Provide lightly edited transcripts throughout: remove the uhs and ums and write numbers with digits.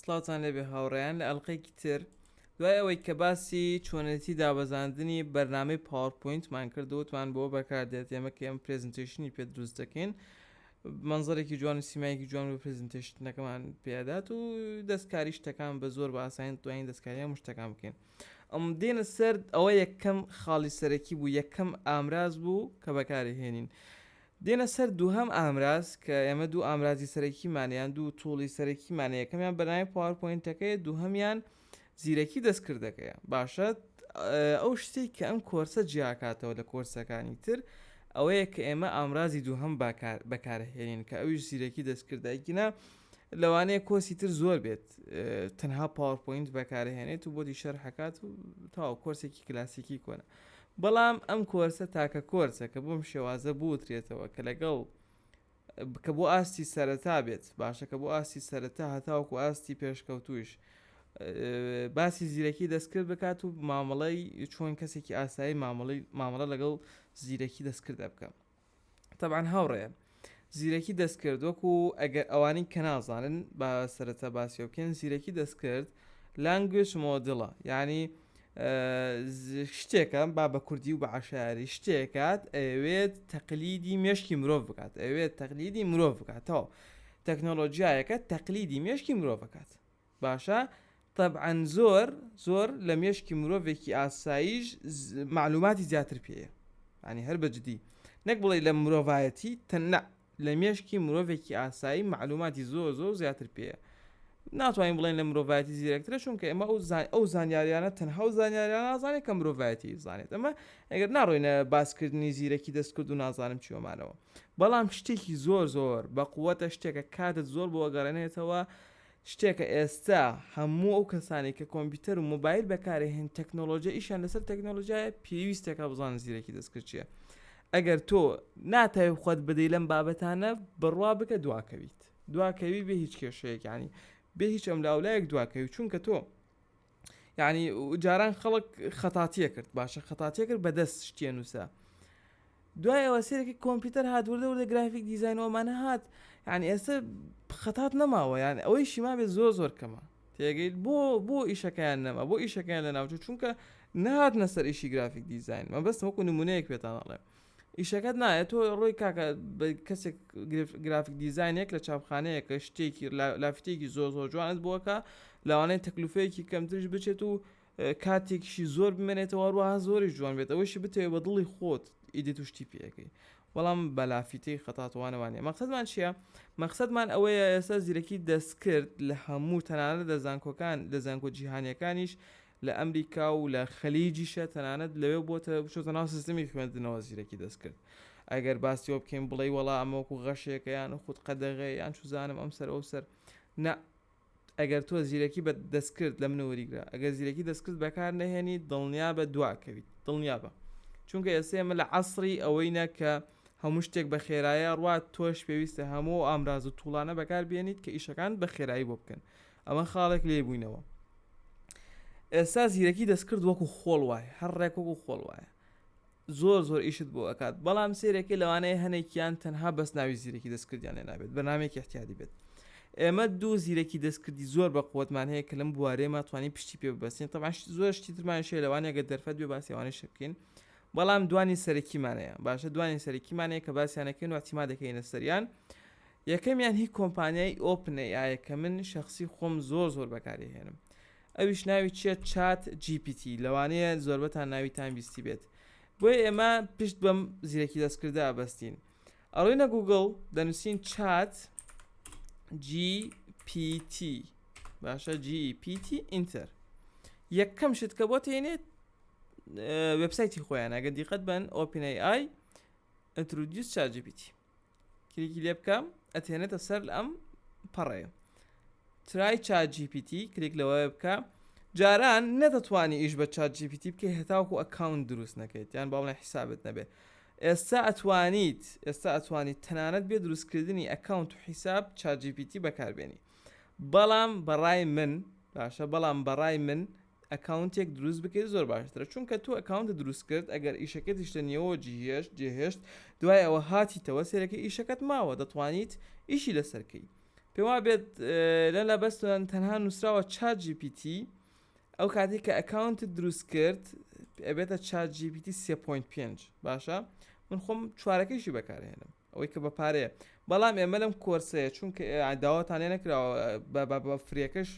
سڵاتان لەبێ هاوڕێیان لە ئەڵلقەیەکی تر دوای ئەوەی کە باسی چۆنەتی دابەزاندنی بەرنامەی پاوەرپۆینتمان کردوتمان بۆ بەکاردێت ئێمە کە ئەم پرێزنتێشنی پێ دروست دەکەین منزەرێکی جوان و سیمایەکی جوان و پرێزنتێشنەکەمان پێدات و دەستکاری شتەکان بە زۆر باساین دوایین دەستکاریان شتەکان بکەین ئەم دێنە سەر ئەوە یەکەم خاڵی سەرەکی بوو یەکەم ئامراز بوو کە بەکاری هێنین دێنە سەر دووهەم ئامراز کە ئێمە دوو ئامرازی سەرەکیمانیان دوو تۆڵی سەرەکیمانە یەکەمیان بەناوی پاوەرپۆینتەکەی دووهەمیان زیرەکی دەستکردەکەیە باشە ئەو شتێک کە ئەم کۆرسە جیاکاتەوە لە کۆرسەکانی تر ئەوەیە کە ئێمە ئامرازی دووهەم بەکارهێنین کە ئەویش زیرەکی دەستکردایکینە لەوانەیە کۆسی تر زۆر بێت تەنها پاوەرپۆینت بەکارهێنێت و بۆتی شەرحەکات و تاو کۆرسێکی کلاسیکی کۆنە بەڵام ئەم کۆرسە تاکە کۆرسە کە بۆم شێوازە بوترێتەوە کە لەگەڵ کە بۆ ئاستی سەرەتا بێت باشە کە بۆ ئاستی سەرەتا هەتاوکو ئاستی پێشکەوتوش باسی زیرەکی دەستکرد بکات و مامەڵەی چۆن کەسێکی ئاسایی مامەڵە لەگەڵ زیرەکی دەستکردە بکەم تەبعاً هاوڕێە زیرەکی دەستکرد وەکو ئەگەر ئەوانی کە نازانن بە سەرەتا باسی بکەن زیرەکی دەستکرد لانگوێج مۆدڵە یعنی شتێکە با بە کوردی و بە عشاری شتێکات ئەوێت تەقلیدی مێشکی مرۆڤ بکات ئەوێت تەقلیدی مرۆڤ بکاتەوە تەکنۆلۆژیایەکە تەقلیدی مێشکی مرۆڤ بکات باشە طبعاً زۆر لە مێشکی مرۆڤێکی ئاساییش معلوماتی زیاتر پێیە ینی هەر بەجددی نەک بڵێ لە مرۆڤایەتی تەنە لە مێشکی مرۆڤێکی ئاسایی معلوماتی زۆر زیاتر پێیە ناتوانین بڵێن لە مرۆڤایەتی زیرەکترە چونکە ئێمە ئەو زانیاریانە تەنها و زانیاریان نازانێت کە مرۆڤایەتی زانێت ئەمە ئەگەر ناڕۆینە باسکردنی زیرەکی دەستکرد و نازانم چیۆمانەوە بەڵام شتێکی زۆر بە قووەتە شتێکە کاتت زۆر بۆ گەڕێنێتەوە شتێکە ئێستا هەموو ئەو کەسانی کە کۆمپیوتەر و موبایل بەکارهێن تەکنۆلۆژیا ئیشان لەسەر تەکنۆلۆژیای پێویستێکە بزانن زیرەکی دەستکرد چییە ئەگەر تۆ ناتای خۆت بدەی لەم بابەتانە بڕوا بکە دواکەوی بێ هیچ کێشەیەک ینی بێ هیچ ئەم لاولایەک دواکەوی چونکە تۆ یعنی جاران خەڵک خەتاتیە کرد باشە خەتاتیە کرد بەدەست شتێ نووسە دوای ئەوە سێرەی کۆمپیوتەر هات وردە گرافیک دیزاینەوەمانە هات یعنی ئێستا خەتات نەماوە یعنی ئەوەی شیما بێت زۆر کەمە تێگەیت بۆ ئیشەکەیان نەما بۆ ئیشەکەیان لە ناوچوو چونکە نهات نەسەر ئیشی گرافیک دیزاین مە بەستم وەکو نمونەیەک پێتان ئەڵێ ئیشەکەت نایە تۆ ڕۆی کاکە کەسێک گرافیک دیزاینێک لە چاپخانەیەکە شتێکی لافتێکی زۆر جوانت بووەکە لەوانەیە تەکلوفەیەکی کەمترش بچێت و کاتێکیشی زۆر بمێنێتەوە ڕوها زۆری جوان بێت ئەوەشی بتەوێت بە دڵی خۆت ئیدێت و شتی پێەکەی بەڵام بەلافیتەی خەتاتوانەوانێ مەقسەدمان چییە؟ مەقسەدمان ئەوەیە ئێستا زیرەکی دەستکرد لە هەموو تەنانەت لە زانکۆکان لە زانکۆ جیهانیەکانیش لە ئەمریکا و لە خەلیجیشە تەنانەت لەوێ بۆتە ناو سیستەمی خوێندنەوە زیرەکی دەستکرد ئەگەر باسیەوە بکەین بڵێ وەڵا ئەمەوەکو غەشێکە یان خود قەدەغێ یان چوزانم ئەم سەر نە ئەگەر تۆ زیرەکی بە دەستکرد لە منەوەریگرا ئەگەر زیرەکی دەستکرد بەکار نەهێنی دڵنیا بە دواکەویت دڵنیا بە چونکە ئێسێمە لە عەسری ئەوەینە کە هەموو شتێک بە خێرایە ڕوات تۆش پێویستە هەموو ئامراز و توڵانە بەکار بێنیت کە ئیشەکان بە خێرایی بۆ بکەن ئەمە خاڵێک لێ بووینەوە ئێستا زیرەکی دەستکرد وەکو خۆڵ وایە هەر ڕێک وەکو خۆڵ وایە زۆر ئیشت بۆ ئەکات بەڵام سێرێکی لەوانەیە هەنێکیان تەنها بەس ناوی زیرەکی دەستکردیان لێ نابێت بەنامێکی احتیاطی بێت ئێمە دوو زیرەکی دەستکردی زۆر بە قووەتمان هەیە کە لەم بوارەیەمە توانین پشتی پێ ببەستین تەبعاً زۆر شتی ترمان شێ لەوانەیە گە دەرفەت بێ باسی ئەوانەی بکەین بەڵام دوانی سەرەکیمانەیە باشە دوانی سەرەکیمانەیە کە باسییانەکەین و احتیما دەکەینە سەریان یەکەمیان هی کۆمپانیای ئۆپنەیە کە من شخصی خۆم زۆر بەکارهێنم ئەویش ناوی چییە چات GPT لەوانەیە زۆربەتان ناویتان بیستی بێت بۆیە ئێمە پشت بەم زیرەکی دەستکردە ئابەستین ئەڕۆینە گوگڵ دەنووسین چات GPT باشە GPT ئینتەر یەکەم شت کە بۆ تێنێت وێبسایتی خۆیان ئەگەر دیقەت بن OpenAI introduce ChatGPT کلیکی لێ بکەم ئەتێنێتە سەر ئەم پەڕەیە try ChatGPT کلیک لەوە بکە جاران نەدەتوانی ئیش بە ChatGPT بکەی هەتاوکو ئەکاونت دروست نەکەیت یان باوڵێ حسابت نەبێت ئێستا ئەتوانیت تەنانەت بێ دروستکردنی ئەکاونت و حیساب ChatGPT بەکاربێنی بەڵام بەڕای من ئەکاونتێک دروست بکەیت زۆر باشترە چونکە تۆ ئەکاونت دروست کرد ئەگەر ئیشەکەت شتە نیەوە جێهێشت دوای ئەوە هاتیتەوە سێرەکە ئیشەکەت ماوە دەتوانیت ئیشی لەسەرکەی پێم وا بێت لەلا بەستان تەنها نووسراوە چات جی پی تی ئەو کاتێک کە ئەکاونتت دروست کرد ئەبێتە چات جی پی تی 3.5 باشە من خۆم چوارەکەیشی بەکارهێنم ئەوەی کە بە پارەیە بەڵام ئێمە لەم کۆرسەیە چونکە داواتان لێ نەکراوە بە فرێکەش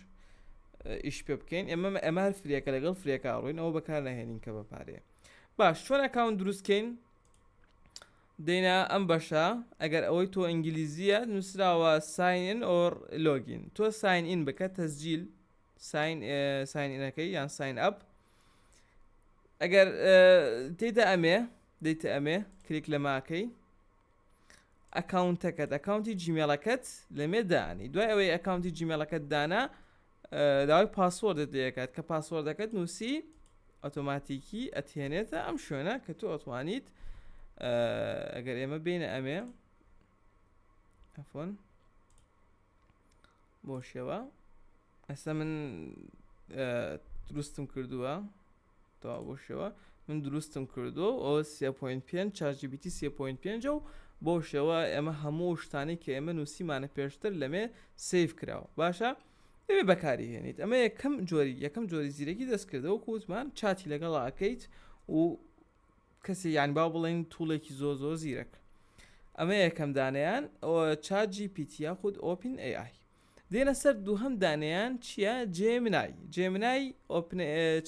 ئیش پێ بکەین ئێمە هەر فرێکە لەگەڵ فرێکە ڕووین ئەوە بەکار نەهێنین کە بە پارەیە باش چۆن ئەکاونت دروستکەین دەینا ئەم بەشە ئەگەر ئەوەی تۆ ئینگلیزیە نووسراوە ساین ئۆر لۆگین تۆ ساین ئین بکە تەسجیل ساینئینەکەی یان ساین ئەپ ئەگەر تێدا ئەمێ دەیتە ئەمێ کلیک لە ماکەی ئەکاونتەکەت ئەکاونتی جیمێڵەکەت لەمێ دانی دوای ئەوەی ئەکاونتی جیمێڵەکەت دانا داوای پاسوەردت دەکات کە پاسوەردەکەت نووسی ئۆتۆماتیکی ئەتێنێتە ئەم شوێنە کە تۆ ئۆتوانیت ئەگەر ئێمە بینە ئەمێ ئەفۆن بۆ شێوە ئەستا من دروستم کردووە تەوا بۆ شێوە من دروستم کردو ئەو 3.5 چارجیبیتی 3.5 و بۆ شێوە ئێمە هەموو شتانی کە ئێمە نووسیمانە پێشتر لەمێ سیف کراوە باشە ئەوێ بەکاری هێنیت ئەمە یەکەم جۆری زیرەکی دەستکردەوە کووتمان چاتی لەگەڵ ئاکەیت و کەسی یان با بڵێن توڵێکی زۆ زیرەک ئەمە یەکەم دانیان ئەوە چات جی پی تی یاخود ئۆپن ئێ ئای دێنە سەر دووهەم دانیان چییە جێمنای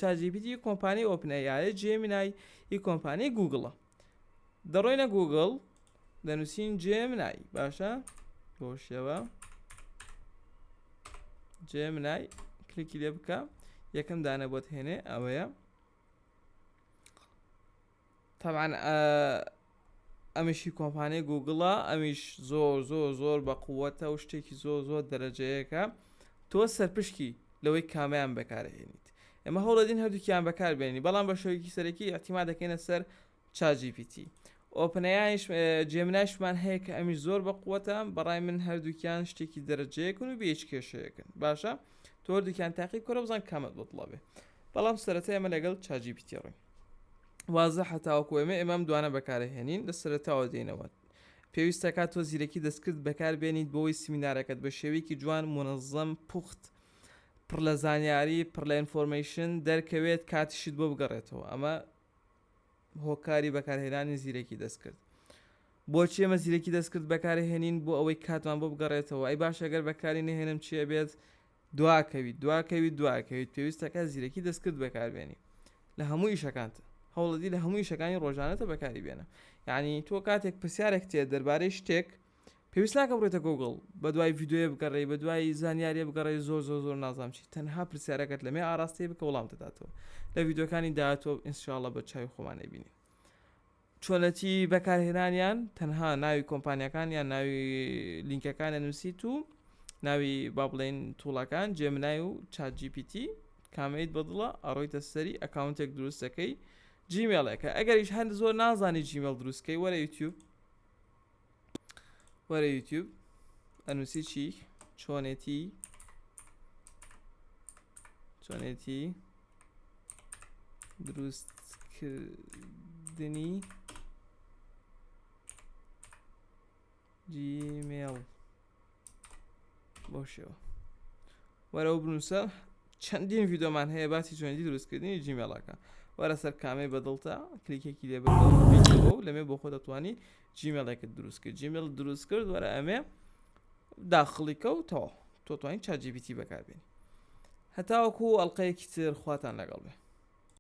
چات جی پی تی کۆمپانی ئۆپن ئێ ئای جێمنای هی کۆمپانی گوگڵە دەڕۆینە گوگڵ دەنووسین جێمنای باشە بۆ شێوە جێمنای کلیکی لێ بکە یەکەم دانە بۆت هێنێ ئەوەیە طبعا ئەمیشی کۆمپانیای گوگڵە ئەمیش زۆر بە قووەتە و شتێکی زۆر دەرەجەیەکە تۆ سەرپشکی لەوەی کامیان بەکارهێنیت ئێمە هەوڵەدین هەردووکیان بەکاربێنی بەڵام بە شێوەیەکی سەرەکی ئەحتیما دەکەینە سەر چات جی پی تی ئۆپنەیایش جێمنایشمان هەیە کە ئەمیش زۆر بە قووەتە بەڕای من هەردووکیان شتێکی دەرەجەیەکن و بێچ کێشەیەکن باشە تۆ هەردووکیان تاقیب کۆرە بزان کامت بڵە بێ بەڵام سەرەتا ئێمە لەگەڵ چات جی پی تی ڕۆین وازە هەتاوەکو ئێمەم دوانە بەکارهێنین لە سەرەتاوە دێنەوە پێویستە کات تۆ زیرەکی دەستکرد بەکاربێنیت بۆەوەی سیمینارەکەت بە شێوەیەکی جوان منەظەم پوخت پڕ لە زانیاری پڕ لە ئینفۆرمەیشن دەرکەوێت کاتیشت بۆ بگەڕێتەوە ئەمە هۆکاری بەکارهێنانی زیرەکی دەستکرد بۆچی ئێمە زیرەکی دەستکرد بەکارهێنین بۆ ئەوەی کاتمان بۆ بگەڕێتەوە ئەی باش ئەگەر بەکاری نەهێنم چیە بێت دواکەویت پێویستەکە زیرەکی دەستکرد بەکاربێنی لە هەموو ئیشەکانتە هەوڵەدی لە هەموو ئیشەکانی ڕۆژانەتە بەکاری بێنە یعنی تۆ کاتێک پرسیارێک تێ دەربارەی شتێک پێویست ناکە بڕێتە گوگڵ بە دوای ڤیددیۆ بگەڕێ بە دوای زانیاریە بگەڕێ زۆر نازام چی تەنها پرسیارەکەت لەمێ ئاراستی بکە وەڵام دەداتەوە لە ڤیددیۆکانی داهاتوە ئینشاڵڵە بە چاوی خۆمانە بینی چۆنەتی بەکارهێنانیان تەنها ناوی کۆمپانیەکان یان ناوی لینکەکانە نووسیت و ناوی با بڵێن تووڵەکان جێمنای و چات جی پی تی کامەیت بەدڵە ئەڕۆیتە سەری ئەکاونتێک دروستەکەی جیمێڵێکە ئەگەریش هەند زۆر نازانی جیمێڵ دروستکەی وەرە یوتیوب ئەنووسی چی چۆنێتی دروستکردنی جیمێڵ بۆ شێوە وەرە و بنووسە چەندین ڤیدۆمان هەیە باسی چۆنێتی دروستکردنی جیمێڵەکە وەرە سەر کامەی بەدڵتە کلیکێکی لێ بکە لەمێ بۆ خۆ دەتوانی جیمێڵێکت دروست کرد جیمێڵ دروست کرد وەرە ئەمێ داخڵی کەوتەوە تۆ توانین چات جی پی تی بەکاربێنی هەتاوەکو ئەڵقەیەکی تر خواتان لەگەڵ بێ